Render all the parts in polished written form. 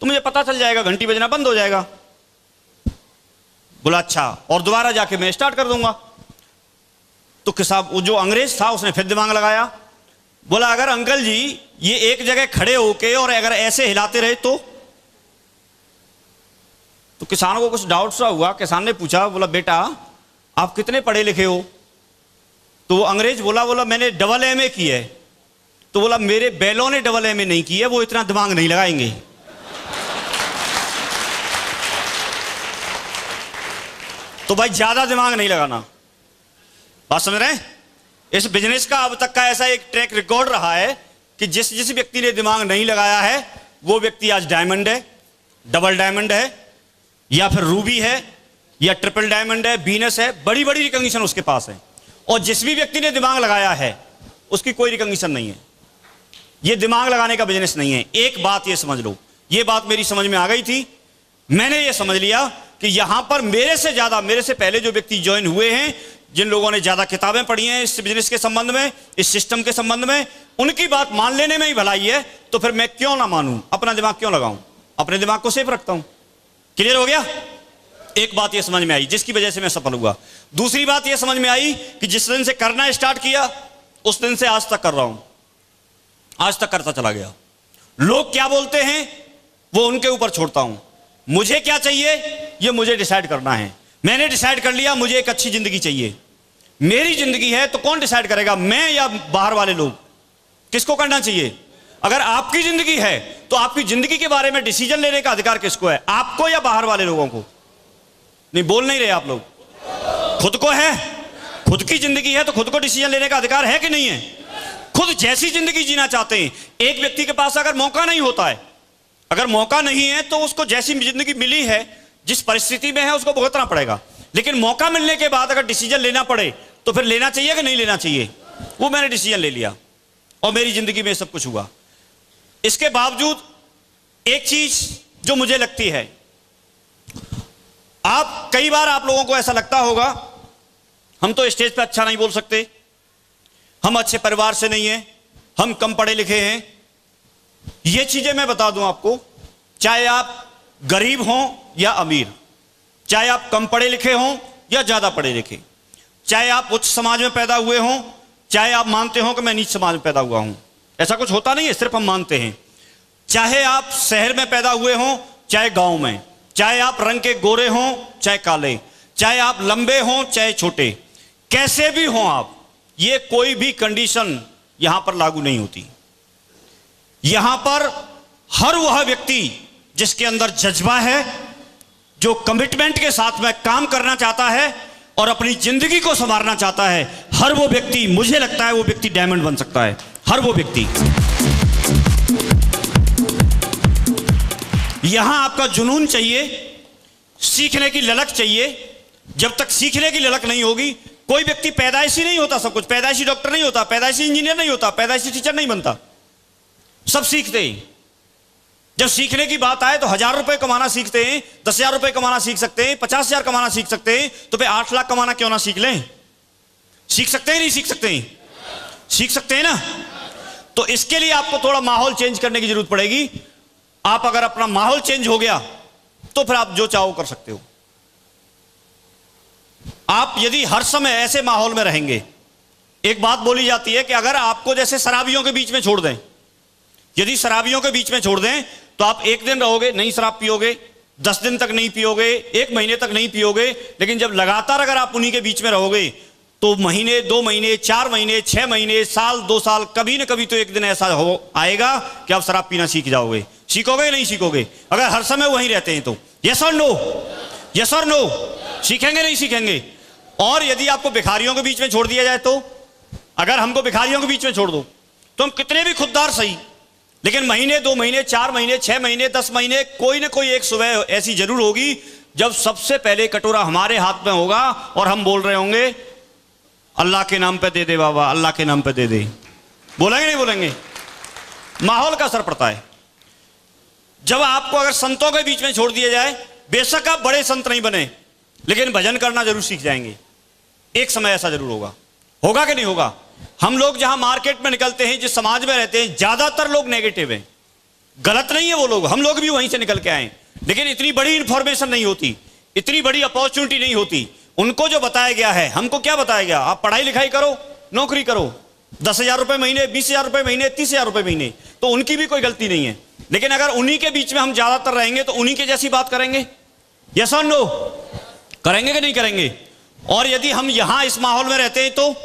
तो मुझे पता चल जाएगा, घंटी बजना बंद हो जाएगा। बोला अच्छा, और दोबारा जाके मैं स्टार्ट कर दूंगा। तो किसाब वो जो अंग्रेज था उसने फिर दिमाग लगाया, बोला अगर अंकल जी ये एक जगह खड़े होके और अगर ऐसे हिलाते रहे तो किसानों को कुछ डाउट सा हुआ। किसान ने पूछा, बोला बेटा आप कितने पढ़े लिखे हो? तो वो अंग्रेज बोला मैंने डबल एमए की है। तो बोला मेरे बैलों ने डबल एमए नहीं की है, वो इतना दिमाग नहीं लगाएंगे। तो भाई ज्यादा दिमाग नहीं लगाना, बात समझ रहे हैं? इस बिजनेस का अब तक का ऐसा एक ट्रैक रिकॉर्ड रहा है कि जिस व्यक्ति ने दिमाग नहीं लगाया है वो व्यक्ति आज डायमंड है, डबल डायमंड है, या फिर रूबी है, या ट्रिपल डायमंड है, वीनस है, बड़ी बड़ी रिकॉग्निशन उसके पास है। और जिस भी व्यक्ति ने दिमाग लगाया है उसकी कोई रिकॉग्निशन नहीं है। ये दिमाग लगाने का बिजनेस नहीं है। एक बात ये समझ लो, ये बात मेरी समझ में आ गई थी, मैंने ये समझ लिया कि यहां पर मेरे से ज्यादा, मेरे से पहले जो व्यक्ति ज्वाइन हुए हैं, जिन लोगों ने ज्यादा किताबें पढ़ी हैं इस बिजनेस के संबंध में, इस सिस्टम के संबंध में, उनकी बात मान लेने में ही भलाई है। तो फिर मैं क्यों ना मानूं, अपना दिमाग क्यों लगाऊं, अपने दिमाग को सेफ रखता हूं। क्लियर हो गया? एक बात यह समझ में आई जिसकी वजह से मैं सफल हुआ। दूसरी बात यह समझ में आई कि जिस दिन से करना स्टार्ट किया उस दिन से आज तक कर रहा हूं, आज तक करता चला गया। लोग क्या बोलते हैं वो उनके ऊपर छोड़ता हूं, मुझे क्या चाहिए ये मुझे डिसाइड करना है। मैंने डिसाइड कर लिया मुझे एक अच्छी जिंदगी चाहिए, मेरी जिंदगी है, तो कौन डिसाइड करेगा, मैं या बाहर वाले लोग? किसको करना चाहिए? अगर आपकी जिंदगी है तो आपकी जिंदगी के बारे में डिसीजन लेने का अधिकार किसको है, आपको या बाहर वाले लोगों को? नहीं, बोल नहीं रहे आप लोग। खुद को है, खुद की जिंदगी है तो खुद को डिसीजन लेने का अधिकार है कि नहीं है? खुद जैसी जिंदगी जीना चाहते हैं। एक व्यक्ति के पास अगर मौका नहीं होता है, अगर मौका नहीं है तो उसको जैसी जिंदगी मिली है, जिस परिस्थिति में है उसको भुगतना पड़ेगा। लेकिन मौका मिलने के बाद अगर डिसीजन लेना पड़े तो फिर लेना चाहिए कि नहीं लेना चाहिए? वो मैंने डिसीजन ले लिया और मेरी जिंदगी में सब कुछ हुआ। इसके बावजूद एक चीज जो मुझे लगती है, आप कई बार आप लोगों को ऐसा लगता होगा हम तो स्टेज पे अच्छा नहीं बोल सकते, हम अच्छे परिवार से नहीं हैं, हम कम पढ़े लिखे हैं। ये चीजें मैं बता दूं आपको, चाहे आप गरीब हों या अमीर, चाहे आप कम पढ़े लिखे हों या ज्यादा पढ़े लिखे, चाहे आप उच्च समाज में पैदा हुए हों, चाहे आप मानते हो कि मैं नीच समाज में पैदा हुआ हूं, ऐसा कुछ होता नहीं है, सिर्फ हम मानते हैं। चाहे आप शहर में पैदा हुए हों चाहे गांव में, चाहे आप रंग के गोरे हों चाहे काले, चाहे आप लंबे हों चाहे छोटे, कैसे भी हों आप, ये कोई भी कंडीशन यहां पर लागू नहीं होती। यहां पर हर वह व्यक्ति जिसके अंदर जज्बा है, जो कमिटमेंट के साथ में काम करना चाहता है और अपनी जिंदगी को संवारना चाहता है, हर वो व्यक्ति, मुझे लगता है वो व्यक्ति डायमंड बन सकता है। हर वो व्यक्ति। यहां आपका जुनून चाहिए, सीखने की ललक चाहिए। जब तक सीखने की ललक नहीं होगी, कोई व्यक्ति पैदाइशी नहीं होता, सब कुछ पैदाइशी डॉक्टर नहीं होता, पैदाइशी इंजीनियर नहीं होता, पैदाइशी टीचर नहीं बनता, सब सीखते हैं। जब सीखने की बात आए तो 1000 रुपए कमाना सीखते हैं, 10,000 रुपए कमाना सीख सकते हैं, 50,000 कमाना सीख सकते हैं, तो फिर 8 लाख कमाना क्यों ना सीख लें? सीख सकते हैं, नहीं सीख सकते हैं? सीख सकते हैं ना। तो इसके लिए आपको थोड़ा माहौल चेंज करने की जरूरत पड़ेगी। आप अगर अपना माहौल चेंज हो गया तो फिर आप जो चाहो कर सकते हो। आप यदि हर समय ऐसे माहौल में रहेंगे, एक बात बोली जाती है कि अगर आपको जैसे शराबियों के बीच में छोड़ दें, यदि शराबियों के बीच में छोड़ दें तो आप एक दिन रहोगे नहीं शराब पियोगे, 10 दिन तक नहीं पियोगे, 1 महीने तक नहीं पियोगे, लेकिन जब लगातार अगर आप उन्हीं के बीच में रहोगे तो महीने, 2 महीने, 4 महीने, 6 महीने, साल, 2 साल, कभी ना कभी तो एक दिन ऐसा हो आएगा कि आप शराब पीना सीख जाओगे। सीखोगे या नहीं सीखोगे? अगर हर समय वहीं रहते हैं तो यस और नो, यस और नो, सीखेंगे नहीं सीखेंगे? और यदि आपको भिखारियों के बीच में छोड़ दिया जाए तो, अगर हमको भिखारियों के बीच में छोड़ दो तो हम कितने भी खुददार सही, लेकिन महीने, 2 महीने, 4 महीने, 6 महीने, 10 महीने, कोई ना कोई एक सुबह ऐसी जरूर होगी जब सबसे पहले कटोरा हमारे हाथ में होगा और हम बोल रहे होंगे अल्लाह के नाम पे दे दे बाबा, अल्लाह के नाम पे दे दे। बोलेंगे नहीं बोलेंगे? माहौल का असर पड़ता है। जब आपको अगर संतों के बीच में छोड़ दिया जाए, बेशक आप बड़े संत नहीं बने लेकिन भजन करना जरूर सीख जाएंगे। एक समय ऐसा जरूर होगा। होगा कि नहीं होगा? हम लोग जहां मार्केट में निकलते हैं, जिस समाज में रहते हैं, ज्यादातर लोग नेगेटिव हैं, गलत नहीं है वो लोग, हम लोग भी वहीं से निकल के आए, लेकिन इतनी बड़ी इंफॉर्मेशन नहीं होती, इतनी बड़ी अपॉर्चुनिटी नहीं होती। उनको जो बताया गया है, हमको क्या बताया गया, आप पढ़ाई लिखाई करो, नौकरी करो, 10,000 रुपए महीने, 20,000 रुपए महीने, 30,000 रुपए महीने, तो उनकी भी कोई गलती नहीं है। लेकिन अगर उन्हीं के बीच में हम ज्यादातर रहेंगे तो उन्हीं के जैसी बात करेंगे, यस और नो, करेंगे कि नहीं करेंगे? और यदि हम यहां इस माहौल में रहते हैं, तो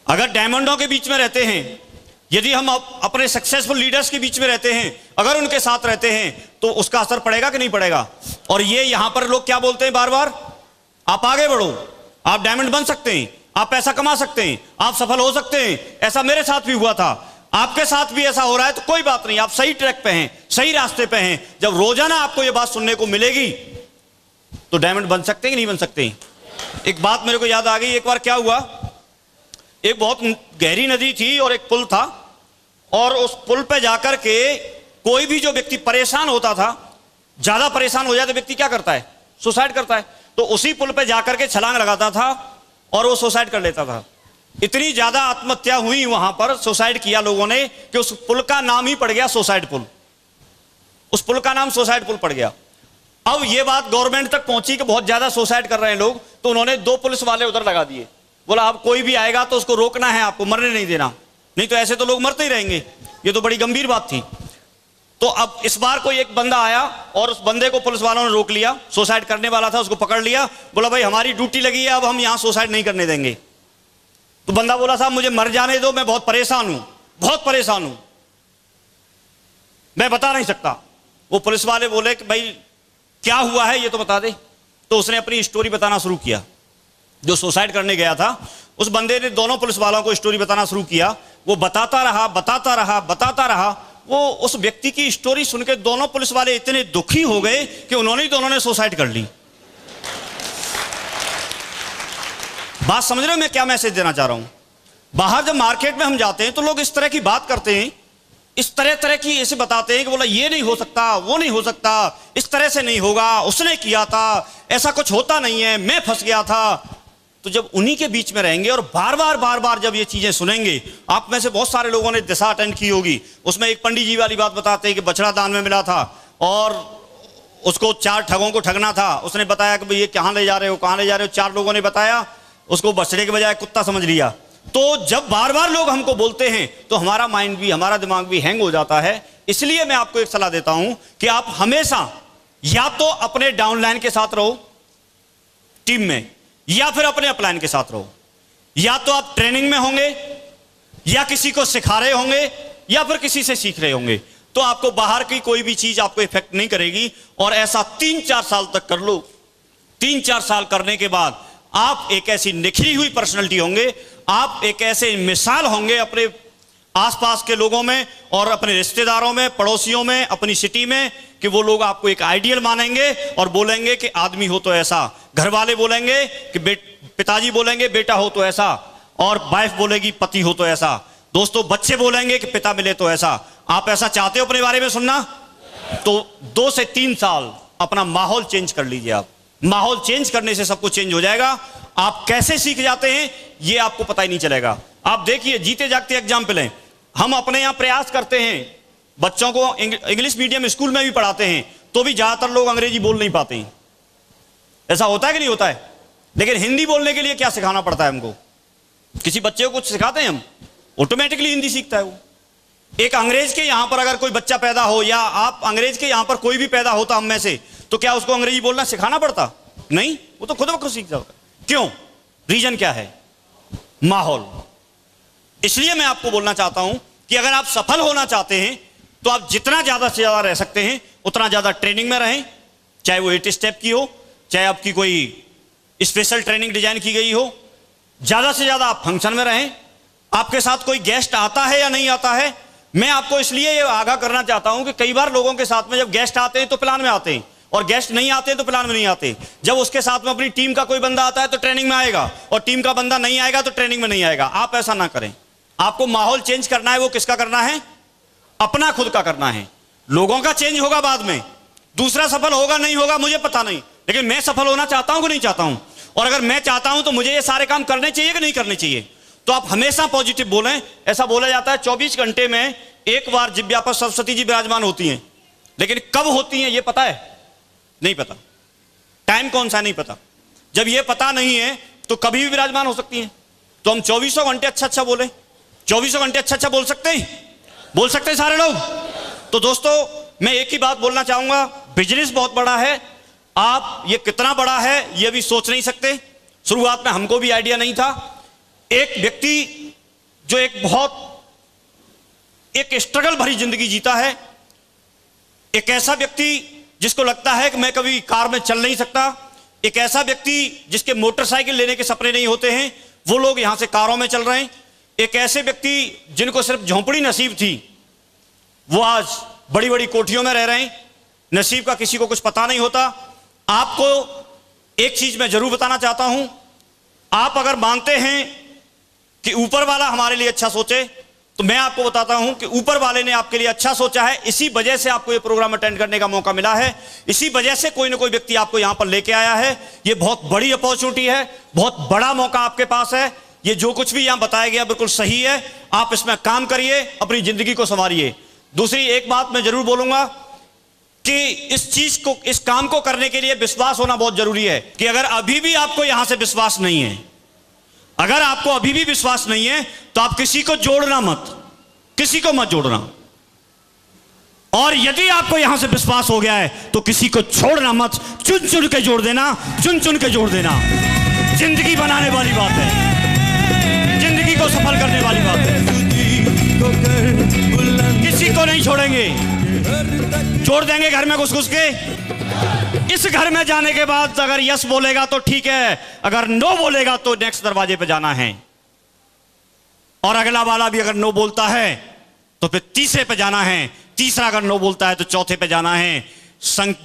अगर डायमंडों के बीच में रहते हैं, यदि हम अपने सक्सेसफुल लीडर्स के बीच में रहते हैं, अगर उनके साथ रहते हैं, तो उसका असर पड़ेगा कि नहीं पड़ेगा? और ये यहां पर लोग क्या बोलते हैं बार बार, आप आगे बढ़ो, आप डायमंड बन सकते हैं, आप पैसा कमा सकते हैं, आप सफल हो सकते हैं। ऐसा मेरे साथ भी हुआ था, आपके साथ भी ऐसा हो रहा है, तो कोई बात नहीं, आप सही ट्रैक पे हैं, सही रास्ते पे हैं। जब रोजाना आपको ये बात सुनने को मिलेगी तो डायमंड बन सकते हैं कि नहीं बन सकते? एक बात मेरे को याद आ गई, एक बार क्या हुआ, एक बहुत गहरी नदी थी और एक पुल था, और उस पुल पे जाकर के कोई भी जो व्यक्ति परेशान होता था, ज्यादा परेशान हो जाए तो व्यक्ति क्या करता है, सुसाइड करता है। तो उसी पुल पे जाकर के छलांग लगाता था और वो सुसाइड कर लेता था। इतनी ज्यादा आत्महत्या हुई वहां पर, सुसाइड किया लोगों ने, कि उस पुल का नाम ही पड़ गया सुसाइड पुल, उस पुल का नाम सुसाइड पुल पड़ गया। अब ये बात गवर्नमेंट तक पहुंची कि बहुत ज्यादा सुसाइड कर रहे हैं लोग, तो उन्होंने 2 पुलिस वाले उधर लगा दिए, बोला अब कोई भी आएगा तो उसको रोकना है, आपको मरने नहीं देना, नहीं तो ऐसे तो लोग मरते ही रहेंगे। ये तो बड़ी गंभीर बात थी। तो अब इस बार कोई एक बंदा आया और उस बंदे को पुलिस वालों ने रोक लिया, सुसाइड करने वाला था, उसको पकड़ लिया, बोला भाई हमारी ड्यूटी लगी है, अब हम यहां सुसाइड नहीं करने देंगे। तो बंदा बोला साहब मुझे मर जाने दो, मैं बहुत परेशान हूं, बहुत परेशान हूं, मैं बता नहीं सकता। वो पुलिस वाले बोले कि भाई क्या हुआ है ये तो बता दे। तो उसने अपनी स्टोरी बताना शुरू किया, जो सुसाइड करने गया था उस बंदे ने दोनों पुलिस वालों को स्टोरी बताना शुरू किया। वो बताता रहा, बताता रहा, बताता रहा। वो उस व्यक्ति की स्टोरी सुन के दोनों पुलिस वाले इतने दुखी हो गए कि दोनों ने सुसाइड कर ली। बात समझ रहे हो मैं क्या मैसेज देना चाह रहा हूं? बाहर जब मार्केट में हम जाते हैं तो लोग इस तरह की बात करते हैं, इस तरह की ऐसे बताते हैं कि बोला ये नहीं हो सकता, वो नहीं हो सकता, इस तरह से नहीं होगा, उसने किया था, ऐसा कुछ होता नहीं है, मैं फंस गया था। तो जब उन्हीं के बीच में रहेंगे और बार बार जब ये चीजें सुनेंगे, आप में से बहुत सारे लोगों ने दिशा अटेंड की होगी, उसमें एक पंडित जी वाली बात बताते हैं कि बछड़ा दान में मिला था और उसको 4 ठगों को ठगना था। उसने बताया कि भाई ये कहाँ ले जा रहे हो, कहाँ ले जा रहे हो, 4 लोगों ने बताया, उसको बछड़े के बजाय कुत्ता समझ लिया। तो जब बार बार लोग हमको बोलते हैं तो हमारा माइंड भी, हमारा दिमाग भी हैंग हो जाता है। इसलिए मैं आपको एक सलाह देता हूं कि आप हमेशा या तो अपने डाउनलाइन के साथ रहो टीम में, या फिर अपने अपलाइन के साथ रहो। या तो आप ट्रेनिंग में होंगे, या किसी को सिखा रहे होंगे, या फिर किसी से सीख रहे होंगे, तो आपको बाहर की कोई भी चीज आपको इफेक्ट नहीं करेगी। और ऐसा 3-4 साल तक कर लो। 3-4 साल करने के बाद आप एक ऐसी निखरी हुई पर्सनैलिटी होंगे, आप एक ऐसे मिसाल होंगे अपने आसपास के लोगों में और अपने रिश्तेदारों में, पड़ोसियों में, अपनी सिटी में, कि वो लोग आपको एक आइडियल मानेंगे और बोलेंगे कि आदमी हो तो ऐसा, घर वाले बोलेंगे कि पिताजी बोलेंगे बेटा हो तो ऐसा, और वाइफ बोलेगी पति हो तो ऐसा, दोस्तों बच्चे बोलेंगे कि पिता मिले तो ऐसा। आप ऐसा चाहते हो अपने बारे में सुनना? तो 2 से 3 साल अपना माहौल चेंज कर लीजिए। आप माहौल चेंज करने से सब कुछ चेंज हो जाएगा। आप कैसे सीख जाते हैं ये आपको पता ही नहीं चलेगा। आप देखिए, जीते जागते एग्जाम्पल हैं। हम अपने यहां प्रयास करते हैं, बच्चों को इंग्लिश मीडियम स्कूल में भी पढ़ाते हैं, तो भी ज्यादातर लोग अंग्रेजी बोल नहीं पाते हैं। ऐसा होता है कि नहीं होता है? लेकिन हिंदी बोलने के लिए क्या सिखाना पड़ता है हमको? किसी बच्चे को कुछ सिखाते हैं हम, ऑटोमेटिकली हिंदी सीखता है वो। एक अंग्रेज के यहां पर अगर कोई बच्चा पैदा हो, या आप अंग्रेज के यहां पर कोई भी पैदा होता हम में से, तो क्या उसको अंग्रेजी बोलना सिखाना पड़ता? नहीं, वो तो खुद ब खुद सीख जाता। क्यों? रीजन क्या है? माहौल। इसलिए मैं आपको बोलना चाहता हूं कि अगर आप सफल होना चाहते हैं तो आप जितना ज्यादा से ज्यादा रह सकते हैं उतना ज्यादा ट्रेनिंग में रहें, चाहे वो 8 स्टेप की हो, चाहे आपकी कोई स्पेशल ट्रेनिंग डिजाइन की गई हो। ज्यादा से ज्यादा आप फंक्शन में रहें। आपके साथ कोई गेस्ट आता है या नहीं आता है, मैं आपको इसलिए ये आगाह करना चाहता हूं कि कई बार लोगों के साथ में जब गेस्ट आते हैं तो प्लान में आते हैं, और गेस्ट नहीं आते तो प्लान में नहीं आते। जब उसके साथ में अपनी टीम का कोई बंदा आता है तो ट्रेनिंग में आएगा, और टीम का बंदा नहीं आएगा तो ट्रेनिंग में नहीं आएगा। आप ऐसा ना करें। आपको माहौल चेंज करना है, वो किसका करना है? अपना खुद का करना है। लोगों का चेंज होगा बाद में, दूसरा सफल होगा नहीं होगा मुझे पता नहीं, लेकिन मैं सफल होना चाहता हूं कि नहीं चाहता हूं। और अगर मैं चाहता हूं तो मुझे ये सारे काम करने चाहिए कि नहीं करने चाहिए। तो आप हमेशा पॉजिटिव बोलें। ऐसा बोला जाता है 24 घंटे में एक बार जिब्या पर सरस्वती जी विराजमान होती हैं, लेकिन कब होती हैं ये पता है? नहीं पता। टाइम कौन सा नहीं पता। जब ये पता नहीं है तो कभी भी विराजमान हो सकती हैं। तो हम 24 घंटे अच्छा अच्छा बोले, 24 घंटे अच्छा अच्छा बोल सकते हैं? बोल सकते हैं सारे लोग? तो दोस्तों मैं एक ही बात बोलना चाहूंगा, बिजनेस बहुत बड़ा है। आप ये कितना बड़ा है ये भी सोच नहीं सकते। शुरुआत में हमको भी आइडिया नहीं था। एक व्यक्ति जो एक स्ट्रगल भरी जिंदगी जीता है, एक ऐसा व्यक्ति जिसको लगता है कि मैं कभी कार में चल नहीं सकता, एक ऐसा व्यक्ति जिसके मोटरसाइकिल लेने के सपने नहीं होते हैं, वो लोग यहां से कारों में चल रहे हैं। एक ऐसे व्यक्ति जिनको सिर्फ झोंपड़ी नसीब थी, वो आज बड़ी बड़ी कोठियों में रह रहे हैं। नसीब का किसी को कुछ पता नहीं होता। आपको एक चीज मैं जरूर बताना चाहता हूं, आप अगर मानते हैं कि ऊपर वाला हमारे लिए अच्छा सोचे, तो मैं आपको बताता हूं कि ऊपर वाले ने आपके लिए अच्छा सोचा है। इसी वजह से आपको ये प्रोग्राम अटेंड करने का मौका मिला है। इसी वजह से कोई ना कोई व्यक्ति आपको यहां पर लेके आया है। ये बहुत बड़ी अपॉर्चुनिटी है, बहुत बड़ा मौका आपके पास है। ये जो कुछ भी यहां बताया गया बिल्कुल सही है। आप इसमें काम करिए, अपनी जिंदगी को संवारिए। दूसरी एक बात मैं जरूर बोलूंगा कि इस चीज को, इस काम को करने के लिए विश्वास होना बहुत जरूरी है। कि अगर अभी भी आपको यहां से विश्वास नहीं है, अगर आपको अभी भी विश्वास नहीं है, तो आप किसी को जोड़ना मत, किसी को मत जोड़ना। और यदि आपको यहां से विश्वास हो गया है तो किसी को छोड़ना मत, चुन चुन के जोड़ देना, चुन चुन के जोड़ देना। जिंदगी बनाने वाली बात है, जिंदगी को सफल करने वाली बात है। किसी को नहीं छोड़ेंगे, छोड़ देंगे घर में घुस घुस के। इस घर में जाने के बाद अगर यस बोलेगा तो ठीक है, अगर नो बोलेगा तो नेक्स्ट दरवाजे पे जाना है। और अगला वाला भी अगर नो बोलता है तो फिर तीसरे पे जाना है, तीसरा अगर नो बोलता है तो चौथे पे जाना है।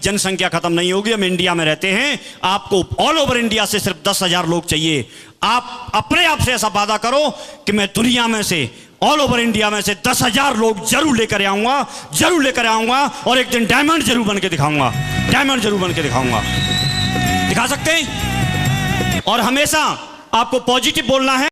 जनसंख्या खत्म नहीं होगी। हम इंडिया में रहते हैं, आपको ऑल ओवर इंडिया से सिर्फ 10,000 लोग चाहिए। आप अपने आप से ऐसा वादा करो कि मैं दुनिया में से, ऑल ओवर इंडिया में से 10,000 लोग जरूर लेकर आऊंगा, जरूर लेकर आऊंगा। और एक दिन डायमंड जरूर बन के दिखाऊंगा, डायमंड जरूर बन के दिखाऊंगा। दिखा सकते हैं? और हमेशा आपको पॉजिटिव बोलना है।